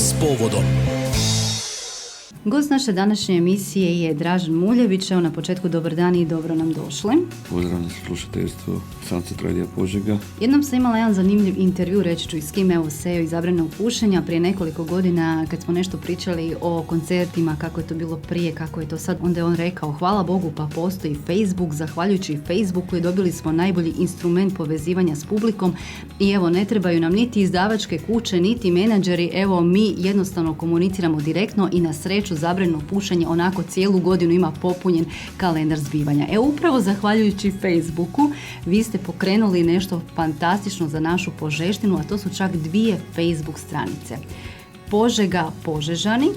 s povodom. Gost naše današnje emisije je Dražen Muljević. Evo na početku dobar dan i dobro nam došli. Pozdravljam slušateljstvo Sunset Radija Požega. Jednom sam imala jedan zanimljiv intervju, reći ću i s kim, evo Sejo iz Zabranog pušenja, prije nekoliko godina kad smo nešto pričali o koncertima, kako je to bilo prije, kako je to sad, onda je on rekao hvala Bogu pa postoji Facebook, zahvaljujući Facebooku i dobili smo najbolji instrument povezivanja s publikom i evo ne trebaju nam niti izdavačke kuće, niti menadžeri, evo mi jednostavno komuniciramo direktno i na sreću Zabrano pušenje onako cijelu godinu ima popunjen kalendar zbivanja. Evo upravo zahvaljujući Facebooku vi ste pokrenuli nešto fantastično za našu Požeštinu, a to su čak 2 Facebook stranice. Požega Požežani.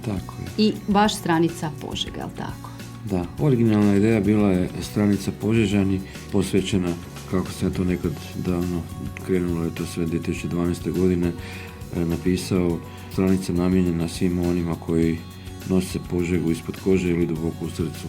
Tako je. I baš stranica Požega, je li tako? Da, originalna ideja bila je stranica Požežani posvećena, kako sam to nekad davno krenulo je to sve 2012. godine, napisao stranica namijenjena svim onima koji nose Požegu ispod kože ili duboko u srcu.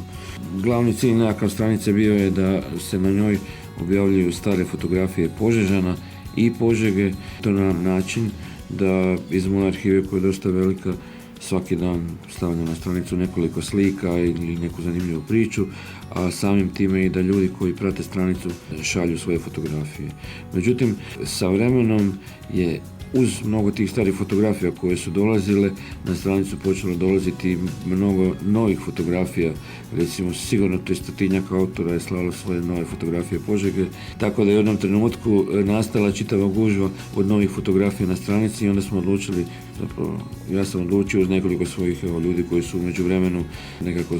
Glavni cilj nekakav stranice bio je da se na njoj objavljuju stare fotografije Požežana i Požege, to na način da iz moje arhive koja je dosta velika svaki dan stavljam na stranicu nekoliko slika ili neku zanimljivu priču, a samim time i da ljudi koji prate stranicu šalju svoje fotografije. Međutim, sa vremenom je uz mnogo tih starih fotografija koje su dolazile, na stranicu počelo dolaziti mnogo novih fotografija, recimo sigurno 300 autora je slalo svoje nove fotografije Požege, tako da je u jednom trenutku nastala čitava gužva od novih fotografija na stranici i onda smo odlučili, zapravo ja sam odlučio uz nekoliko svojih ljudi koji su u međuvremenu nekako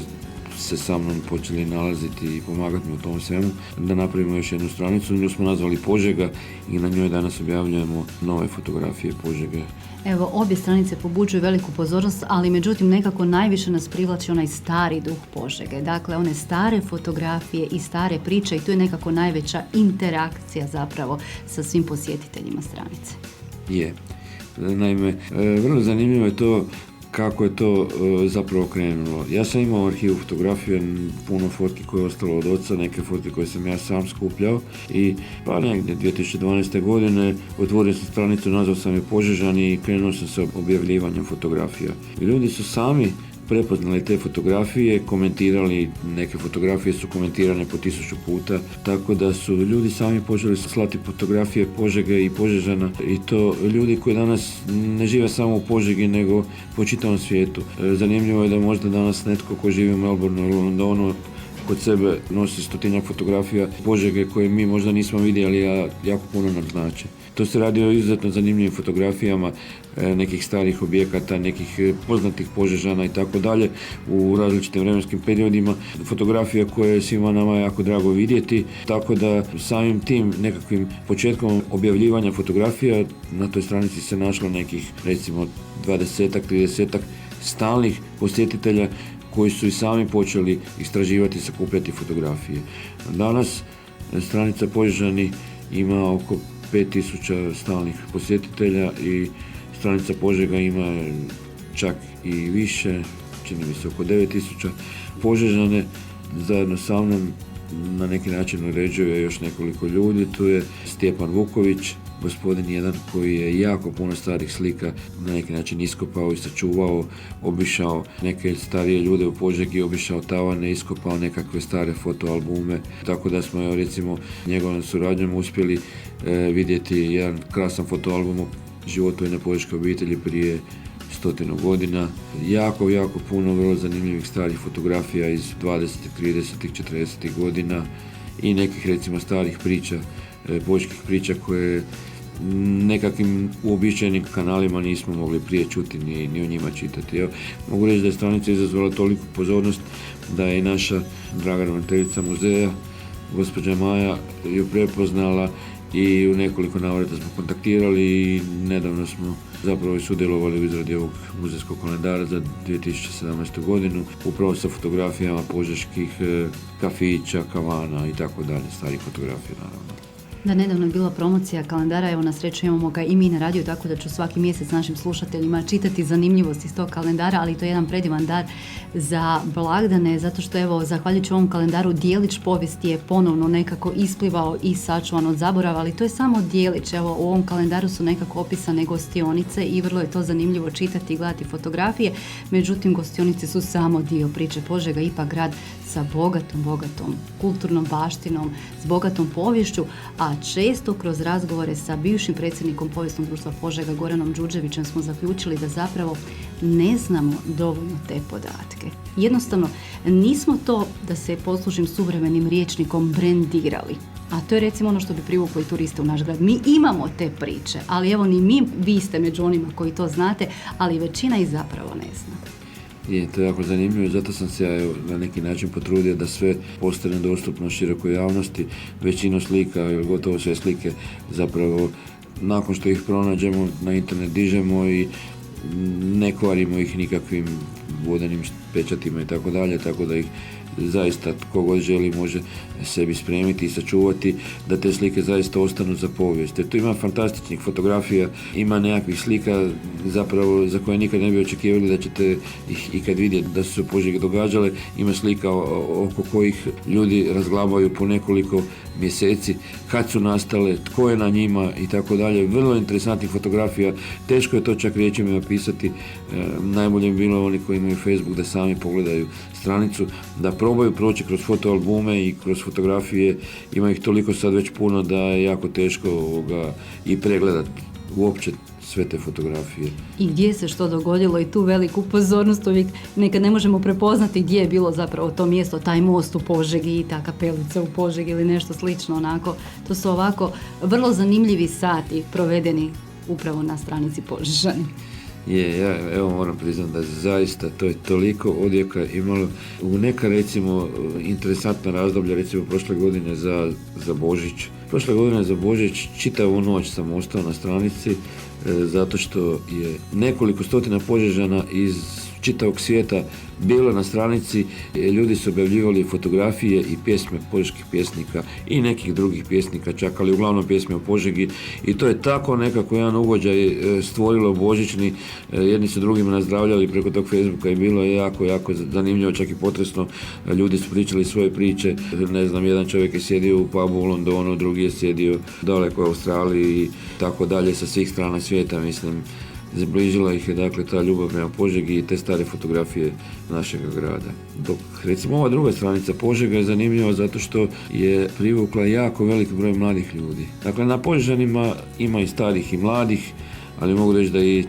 se sa mnom počeli nalaziti i pomagati mi u tom svemu, da napravimo još jednu stranicu, nju smo nazvali Požega i na njoj danas objavljujemo nove fotografije Požege. Evo, obje stranice pobuđuju veliku pozornost, ali međutim nekako najviše nas privlači onaj stari duh Požege. Dakle, one stare fotografije i stare priče i tu je nekako najveća interakcija zapravo sa svim posjetiteljima stranice. Je. Naime, vrlo zanimljivo je to kako je to zapravo krenulo. Ja sam imao arhivu fotografije, puno fotki koje je ostalo od oca, neke fotke koje sam ja sam skupljao i pa negdje 2012. godine otvorio sam stranicu, nazvao sam je Požežani i krenuo sam sa objavljivanjem fotografija. I ljudi su sami prepoznali te fotografije, komentirali, neke fotografije su komentirane po 1000 puta, tako da su ljudi sami počeli slati fotografije Požege i Požežana i to ljudi koji danas ne žive samo u Požegi nego po čitavom svijetu. Zanimljivo je da možda danas netko ko živi u Melbourneu ili Londonu kod sebe nosi 100 fotografija Požege koje mi možda nismo vidjeli, a jako puno nam znače. To se radi o izuzetno zanimljivim fotografijama nekih starih objekata, nekih poznatih Požežana i tako dalje u različitim vremenskim periodima. Fotografija koje je svima nama jako drago vidjeti, tako da samim tim nekakvim početkom objavljivanja fotografija na toj stranici se našlo nekih recimo 20-ak, 30-ak stalnih posjetitelja koji su i sami počeli istraživati i sakupljati fotografije. Danas stranica Požežani ima oko 5000 stalnih posjetitelja i stranica Požega ima čak i više, čini mi se oko 9000. Požežane zajedno sa mnom na neki način uređuje još nekoliko ljudi. Tu je Stjepan Vuković, gospodin jedan koji je jako puno starih slika na neki način iskopao i sačuvao, obišao neke starije ljude u Požegi, obišao tavane, iskopao nekakve stare fotoalbume, tako da smo recimo njegovom suradnjom uspjeli vidjeti jedan krasan fotoalbum o životu jedne požeške obitelji prije 100 godina. Jako puno vrlo zanimljivih starih fotografija iz 20, 30, 40 godina i nekih recimo starih priča, požeških priča koje nekakvim uobičajenim kanalima nismo mogli prije čuti ni o njima čitati. Evo, mogu reći da je stranica izazvala toliku pozornost da je i naša draga ravnateljica muzeja, gospođa Maja, ju prepoznala i u nekoliko navrata smo kontaktirali i nedavno smo zapravo sudjelovali u izradi ovog muzejskog kalendara za 2017. godinu, upravo sa fotografijama požeških kafića, kavana i tako dalje, starih fotografija naravno. Da, nedavno je bila promocija kalendara, evo na sreću imamo ga i mi na radiju, tako da ću svaki mjesec našim slušateljima čitati zanimljivosti iz tog kalendara, ali to je jedan predivan dar za blagdane, zato što evo, zahvaljujući ovom kalendaru, dijelić povijesti je ponovno nekako isplivao i sačuvan od zaborava, ali to je samo dijelić. Evo, u ovom kalendaru su nekako opisane gostionice i vrlo je to zanimljivo čitati i gledati fotografije, međutim gostionice su samo dio priče. Požega ipak grad sa bogatom kulturnom baštinom, s bogatom poviješću, a često kroz razgovore sa bivšim predsjednikom Povijesnog društva Požega Goranom Đurđevićem smo zaključili da zapravo ne znamo dovoljno te podatke. Jednostavno, nismo to, da se poslužim suvremenim rječnikom, brendirali. A to je recimo ono što bi privuklo i turiste u naš grad. Mi imamo te priče, ali evo ni mi, vi ste među onima koji to znate, ali većina ih zapravo ne zna. Je, to je jako zanimljivo, zato sam se ja na neki način potrudio da sve postane dostupno širokoj javnosti. Većinu slika, ili gotovo sve slike, zapravo nakon što ih pronađemo na internet dižemo i ne kvarimo ih nikakvim vodenim pečatima i tako dalje, tako da ih zaista tko god želi može sebi spremiti i sačuvati, da te slike zaista ostanu za povijest. Jer tu ima fantastičnih fotografija, ima nekakvih slika zapravo za koje nikad ne bi očekivali da ćete ih ikad vidjeti da su se u Požegi događale. Ima slika oko kojih ljudi razglabaju po nekoliko mjeseci, kad su nastale, tko je na njima i tako dalje. Vrlo interesantnih fotografija, teško je to čak riječima opisati. Najbolje bi bilo oni koji imaju Facebook da sami pogledaju stranicu, da probaju proći kroz fotoalbume i kroz fotografije. Ima ih toliko sad već puno da je jako teško i pregledati uopće sve te fotografije. I gdje se što dogodilo i tu veliku pozornost uvijek nekad ne možemo prepoznati gdje je bilo zapravo to mjesto, taj most u Požegi i ta kapelica u Požegi ili nešto slično onako. To su ovako vrlo zanimljivi sati provedeni upravo na stranici Požežani. Ja evo moram priznati da zaista to je toliko odjeka imalo u neka recimo interesantna razdoblja, recimo prošle godine za Božić. Prošle godine za Božić čitavu noć sam ostao na stranici zato što je nekoliko stotina Požežana iz čitavog svijeta bilo na stranici, ljudi su objavljivali fotografije i pjesme požeških pjesnika i nekih drugih pjesnika čak, ali uglavnom pjesme o Požegi i to je tako nekako jedan ugođaj stvorilo božićni, jedni su drugima nazdravljali preko tog Facebooka i bilo je jako zanimljivo, čak i potresno, ljudi su pričali svoje priče, ne znam, jedan čovjek je sjedio u pubu u Londonu, drugi je sjedio daleko u Australiji i tako dalje sa svih strana svijeta, mislim. Zbližila ih je dakle ta ljubav prema Požegi i te stare fotografije našeg grada. Dok recimo ova druga stranica Požega je zanimljiva zato što je privukla jako velik broj mladih ljudi. Dakle na Požežanima ima i starih i mladih, ali mogu reći da je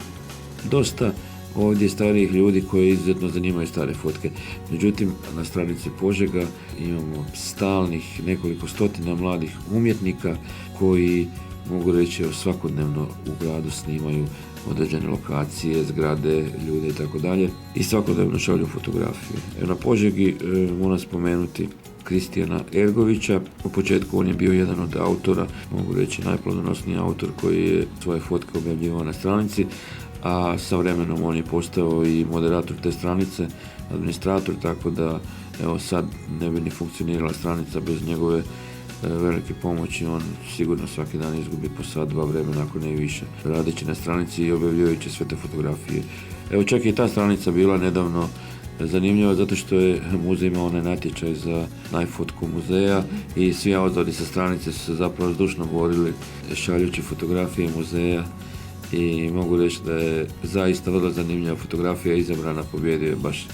dosta ovdje starijih ljudi koji izuzetno zanimaju stare fotke. Međutim, na stranici Požega imamo stalnih nekoliko stotina mladih umjetnika koji mogu reći svakodnevno u gradu snimaju određene lokacije, zgrade, ljude i tako dalje i svakodnevno šalju fotografije. Na Požegi moram spomenuti Kristijana Ergovića. U početku on je bio jedan od autora, mogu reći najplodonosniji autor koji je svoje fotke objavljivao na stranici, a sa vremenom on je postao i moderator te stranice, administrator, tako da evo sad ne bi ni funkcionirala stranica bez njegove velike pomoći. On sigurno svaki dan izgubi po sat, dva vremena, ako ne i više, radeći na stranici i objavljujući sve te fotografije. Evo čak i ta stranica bila nedavno zanimljiva zato što je muzej imao onaj natječaj za najfotku muzeja i svi autori sa stranice su se zapravo zdušno borili šaljući fotografije muzeja i mogu reći da je zaista vrlo zanimljiva fotografija izabrana, pobjedio je baš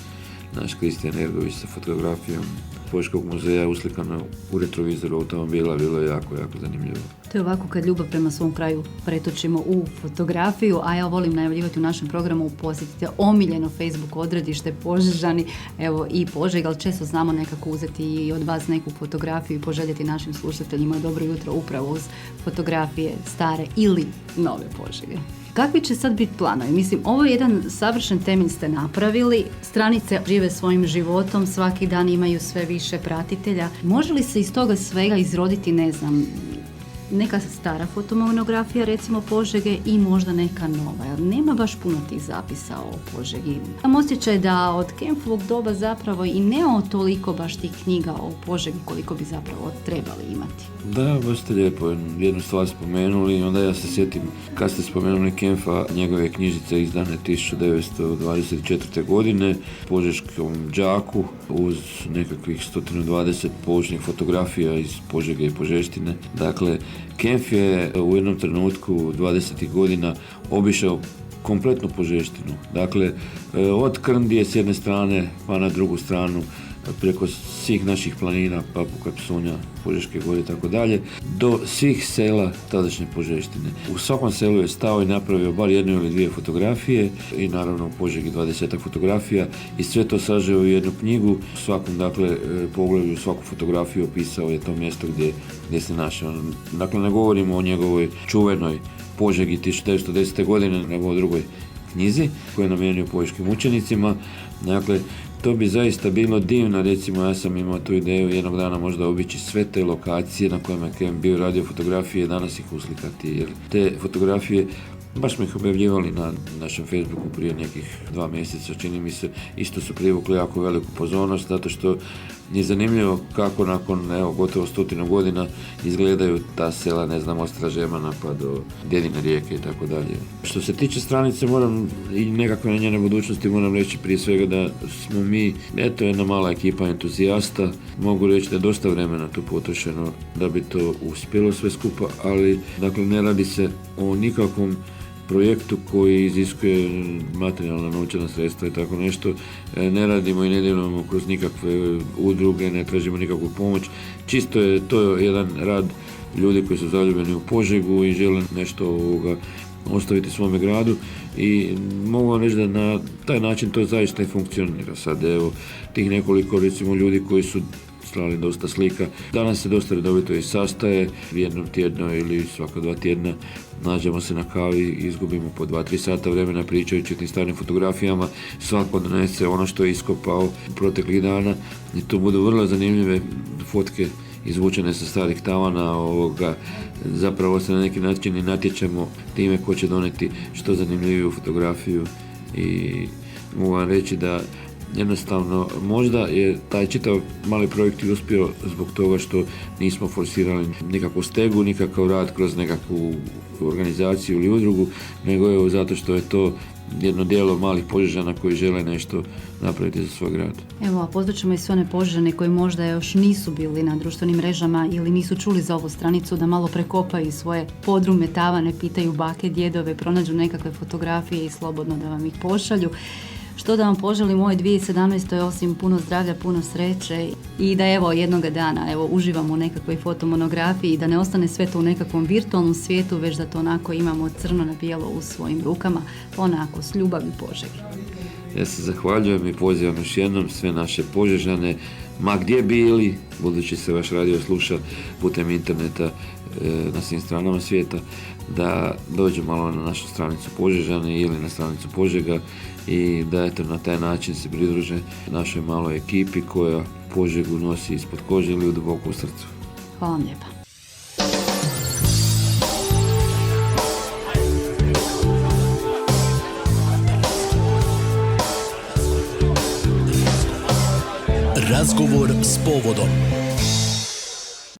naš Kristijan Ergović sa fotografijom Požeškog muzeja uslikano u retrovizoru automobila, bilo je jako zanimljivo. To je ovako kad ljubav prema svom kraju pretočimo u fotografiju, a ja volim najavljivati u našem programu, posjetite omiljeno Facebook odredište Požežani, evo i Požega, ali često znamo nekako uzeti i od vas neku fotografiju i poželjeti našim slušateljima dobro jutro upravo uz fotografije stare ili nove Požege. Kakvi će sad biti planovi? Mislim, ovo je jedan savršen temelj ste napravili, stranice žive svojim životom, svaki dan imaju sve više pratitelja. Može li se iz toga svega izroditi, ne znam, neka stara fotomonografija recimo Požege i možda neka nova. Jer nema baš puno tih zapisa o Požegi. Imam osjećaj da od Kempfovog doba zapravo i nema toliko baš tih knjiga o Požegi koliko bi zapravo trebali imati. Da, baš ste lijepo jednu stvar spomenuli, onda ja se sjetim kad ste spomenuli Kempfa, njegove knjižice izdane 1924. godine, Požeškom đaku uz nekakvih 120 poučnih fotografija iz Požege i Požeštine. Dakle, Kempf je u jednom trenutku 20. godina obišao kompletnu Požeštinu. Dakle, od Krndije s jedne strane pa na drugu stranu, preko svih naših planina, Papuka, Psunja, Požeške gore i tako dalje, do svih sela tadašnje Požeštine. U svakom selu je stao i napravio bar jednu ili dvije fotografije i naravno u Požegi 20 fotografija i sve to sažeo u jednu knjigu. U svakom, dakle, poglavlju, svaku fotografiju opisao je to mjesto gdje se našao. Dakle, ne govorimo o njegovoj čuvenoj Požegi 1910. godine, nego o drugoj knjizi koju je namijenio požeškim učenicima. Dakle, to bi zaista bilo divno, recimo ja sam imao tu ideju jednog dana možda obići sve te lokacije na kojima je bio radio fotografije i danas ih uslikati, jer te fotografije baš smo ih objavljivali na našem Facebooku prije nekih 2 mjeseca, čini mi se, isto su privukli jako veliku pozornost, zato što je zanimljivo kako nakon gotovo 100 godina izgledaju ta sela, ne znam, od Stražemana pa do Djedine rijeke i tako dalje. Što se tiče stranice, moram i nekakve na njene budućnosti, moram reći prije svega da smo mi, jedna mala ekipa entuzijasta, mogu reći da je dosta vremena tu potrošeno da bi to uspjelo sve skupa, ali dakle ne radi se o nikakvom projektu koji iziskuje materijalna novčana sredstva i tako nešto. Ne radimo i ne djelujemo kroz nikakve udruge, ne tražimo nikakvu pomoć. Čisto je to jedan rad ljudi koji su zaljubljeni u Požegu i žele nešto ostaviti svome gradu i mogu vam reći da na taj način to zaista i funkcionira. Sad evo tih nekoliko recimo ljudi koji su slali dosta slika. Danas se dosta redovito i sastaje, jednom tjedno ili svaka 2 tjedna nađemo se na kavi i izgubimo po 2-3 sata vremena pričajući o tim starim fotografijama. Svako donese ono što je iskopao proteklih dana i to budu vrlo zanimljive fotke izvučene sa starih tavana. Zapravo se na neki način i natječemo time ko će doneti što zanimljiviju fotografiju i mogu vam reći da jednostavno možda je taj čitav mali projekt uspio zbog toga što nismo forsirali nikakvu stegu, nikakav rad kroz nekakvu organizaciju ili udrugu, nego je zato što je to jedno dijelo malih Požežana koji žele nešto napraviti za svoj grad. Evo, a pozvaćemo i sve one Požežane koji možda još nisu bili na društvenim mrežama ili nisu čuli za ovu stranicu da malo prekopaju svoje podrume, tavane, pitaju bake, djedove, pronađu nekakve fotografije i slobodno da vam ih pošalju. Što da vam poželim u ovoj 2017. osim puno zdravlja, puno sreće i da evo jednoga dana uživamo u nekakvoj fotomonografiji i da ne ostane sve to u nekakvom virtualnom svijetu, već da to onako imamo crno na bijelo u svojim rukama, onako s ljubavi Požegi. Ja se zahvaljujem i pozivam još jednom sve naše Požežane, ma gdje bili, budući se vaš radio sluša putem interneta na svim stranama svijeta, da dođu malo na našu stranicu Požežane ili na stranicu Požega i da na taj način se pridruže našoj maloj ekipi koja Požegu nosi ispod kože ili duboko u srcu. Hvala vam lijepa. Razgovor s povodom.